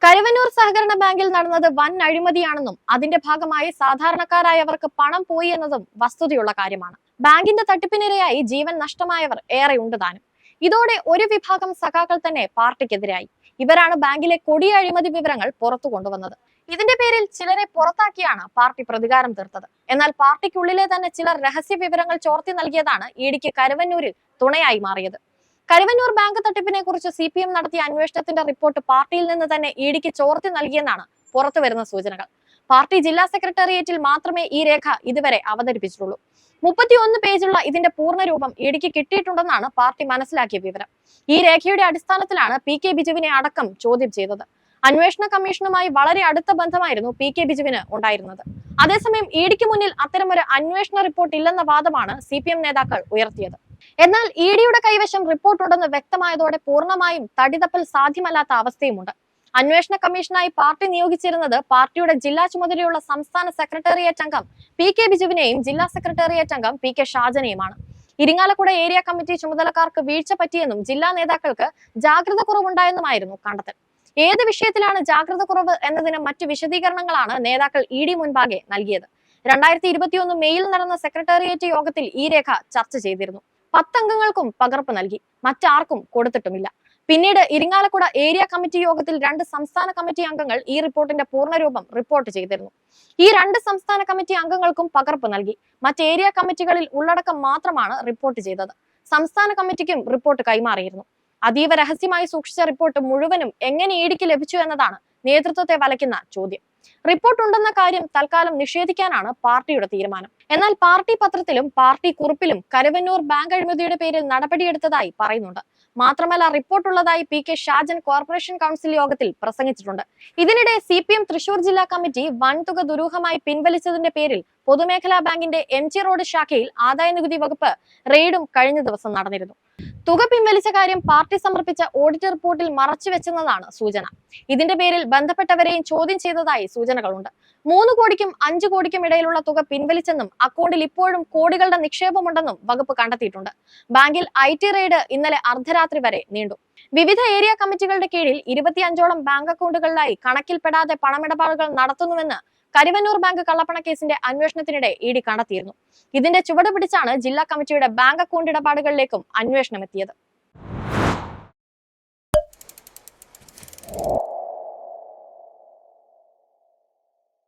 കരുവന്നൂർ സഹകരണ ബാങ്കിൽ നടന്നത് വൻ അഴിമതിയാണെന്നും അതിന്റെ ഭാഗമായി സാധാരണക്കാരായവർക്ക് പണം പോയി എന്നതും വസ്തുതയുള്ള കാര്യമാണ്. ബാങ്കിന്റെ തട്ടിപ്പിനിരയായി ജീവൻ നഷ്ടമായവർ ഏറെയുണ്ട് താനും. ഇതോടെ ഒരു വിഭാഗം സഖാക്കൾ തന്നെ പാർട്ടിക്കെതിരായി. ഇവരാണ് ബാങ്കിലെ കൊടിയ അഴിമതി വിവരങ്ങൾ പുറത്തു കൊണ്ടുവന്നത്. ഇതിന്റെ പേരിൽ ചിലരെ പുറത്താക്കിയാണ് പാർട്ടി പ്രതികാരം തീർത്തത്. എന്നാൽ പാർട്ടിക്കുള്ളിലെ തന്നെ ചിലർ രഹസ്യ വിവരങ്ങൾ ചോർത്തി നൽകിയതാണ് ഇഡിക്ക് കരുവന്നൂരിൽ തുണയായി മാറിയത്. കരുവന്നൂർ ബാങ്ക് തട്ടിപ്പിനെ കുറിച്ച് CPM നടത്തിയ അന്വേഷണത്തിന്റെ റിപ്പോർട്ട് പാർട്ടിയിൽ നിന്ന് തന്നെ ഇഡിക്ക് ചോർത്തി നൽകിയെന്നാണ് പുറത്തുവരുന്ന സൂചനകൾ. പാർട്ടി ജില്ലാ സെക്രട്ടേറിയറ്റിൽ മാത്രമേ ഈ രേഖ ഇതുവരെ അവതരിപ്പിച്ചിട്ടുള്ളൂ. 31 പേജുള്ള ഇതിന്റെ പൂർണ്ണരൂപം ഇഡിക്ക് കിട്ടിയിട്ടുണ്ടെന്നാണ് പാർട്ടി മനസ്സിലാക്കിയ വിവരം. ഈ രേഖയുടെ അടിസ്ഥാനത്തിലാണ് PK ബിജുവിനെ അടക്കം ചോദ്യം ചെയ്തത്. അന്വേഷണ കമ്മീഷനുമായി വളരെ അടുത്ത ബന്ധമായിരുന്നു PK ബിജുവിന് ഉണ്ടായിരുന്നത്. അതേസമയം ഇഡിക്ക് മുന്നിൽ അത്തരമൊരു അന്വേഷണ റിപ്പോർട്ട് ഇല്ലെന്ന വാദമാണ് CPM നേതാക്കൾ ഉയർത്തിയത്. എന്നാൽ ഇഡിയുടെ കൈവശം റിപ്പോർട്ട് ഉണ്ടെന്ന് വ്യക്തമായതോടെ പൂർണ്ണമായും തടിതപ്പൽ സാധ്യമല്ലാത്ത അവസ്ഥയുമുണ്ട്. അന്വേഷണ കമ്മീഷനായി പാർട്ടി നിയോഗിച്ചിരുന്നത് പാർട്ടിയുടെ ജില്ലാ ചുമതലയുള്ള സംസ്ഥാന സെക്രട്ടേറിയറ്റ് അംഗം PK ബിജുവിനെയും ജില്ലാ സെക്രട്ടേറിയറ്റ് അംഗം PK ഷാജനെയുമാണ്. ഇരിങ്ങാലക്കുട ഏരിയ കമ്മിറ്റി ചുമതലക്കാർക്ക് വീഴ്ച പറ്റിയെന്നും ജില്ലാ നേതാക്കൾക്ക് ജാഗ്രത കുറവുണ്ടായെന്നുമായിരുന്നു കണ്ടെത്തൽ. ഏത് വിഷയത്തിലാണ് ജാഗ്രത കുറവ് എന്നതിന് മറ്റു വിശദീകരണങ്ങളാണ് നേതാക്കൾ ഇഡി മുൻപാകെ നൽകിയത്. 2021 മെയ്യിൽ നടന്ന സെക്രട്ടേറിയറ്റ് യോഗത്തിൽ ഈ രേഖ ചർച്ച ചെയ്തിരുന്നു. 10 അംഗങ്ങൾക്കും പകർപ്പ് നൽകി, മറ്റാർക്കും കൊടുത്തിട്ടുമില്ല. പിന്നീട് ഇരിങ്ങാലക്കുട ഏരിയ കമ്മിറ്റി യോഗത്തിൽ 2 സംസ്ഥാന കമ്മിറ്റി അംഗങ്ങൾ ഈ റിപ്പോർട്ടിന്റെ പൂർണ്ണരൂപം റിപ്പോർട്ട് ചെയ്തിരുന്നു. ഈ 2 സംസ്ഥാന കമ്മിറ്റി അംഗങ്ങൾക്കും പകർപ്പ് നൽകി. മറ്റ് ഏരിയ കമ്മിറ്റികളിൽ ഉള്ളടക്കം മാത്രമാണ് റിപ്പോർട്ട് ചെയ്തത്. സംസ്ഥാന കമ്മിറ്റിക്കും റിപ്പോർട്ട് കൈമാറിയിരുന്നു. അതീവ രഹസ്യമായി സൂക്ഷിച്ച റിപ്പോർട്ട് മുഴുവനും എങ്ങനെ ഇഡിക്ക് ലഭിച്ചു എന്നതാണ് നേതൃത്വത്തെ വലയ്ക്കുന്ന ചോദ്യം. റിപ്പോർട്ട് ഉണ്ടെന്ന കാര്യം തൽക്കാലം നിഷേധിക്കാനാണ് പാർട്ടിയുടെ തീരുമാനം. എന്നാൽ പാർട്ടി പത്രത്തിലും പാർട്ടി കുറിപ്പിലും കരുവന്നൂർ ബാങ്ക് അഴിമതിയുടെ പേരിൽ നടപടിയെടുത്തതായി പറയുന്നുണ്ട്. മാത്രമല്ല റിപ്പോർട്ടുള്ളതായി PK ഷാജൻ കോർപ്പറേഷൻ കൗൺസിൽ യോഗത്തിൽ പ്രസംഗിച്ചിട്ടുണ്ട്. ഇതിനിടെ CPM തൃശൂർ ജില്ലാ കമ്മിറ്റി വൻതുക ദുരൂഹമായി പിൻവലിച്ചതിന്റെ പേരിൽ പൊതുമേഖലാ ബാങ്കിന്റെ MG റോഡ് ശാഖയിൽ ആദായനികുതി വകുപ്പ് റെയ്ഡും കഴിഞ്ഞ ദിവസം നടന്നിരുന്നു. തുക പിൻവലിച്ച കാര്യം പാർട്ടി സമർപ്പിച്ച ഓഡിറ്റ് റിപ്പോർട്ടിൽ മറച്ചുവെച്ചെന്നതാണ് സൂചന. ഇതിന്റെ പേരിൽ ബന്ധപ്പെട്ടവരെയും ചോദ്യം ചെയ്തതായി സൂചനകളുണ്ട്. 3 കോടിക്കും 5 കോടിക്കും ഇടയിലുള്ള തുക പിൻവലിച്ചെന്നും അക്കൗണ്ടിൽ ഇപ്പോഴും കോടികളുടെ നിക്ഷേപമുണ്ടെന്നും വകുപ്പ് കണ്ടെത്തിയിട്ടുണ്ട്. ബാങ്കിൽ IT റെയ്ഡ് ഇന്നലെ അർദ്ധരാത്രി വരെ നീണ്ടു. വിവിധ ഏരിയ കമ്മിറ്റികളുടെ കീഴിൽ 25ഓളം ബാങ്ക് അക്കൗണ്ടുകളിലായി കണക്കിൽപ്പെടാതെ പണമിടപാടുകൾ നടത്തുന്നുവെന്ന് കരുവന്നൂർ ബാങ്ക് കള്ളപ്പണ കേസിന്റെ അന്വേഷണത്തിനിടെ ഇഡി കണ്ടെത്തിയിരുന്നു. ഇതിന്റെ ചുവട് പിടിച്ചാണ് ജില്ലാ കമ്മിറ്റിയുടെ ബാങ്ക് അക്കൗണ്ട് ഇടപാടുകളിലേക്കും അന്വേഷണം എത്തിയത്.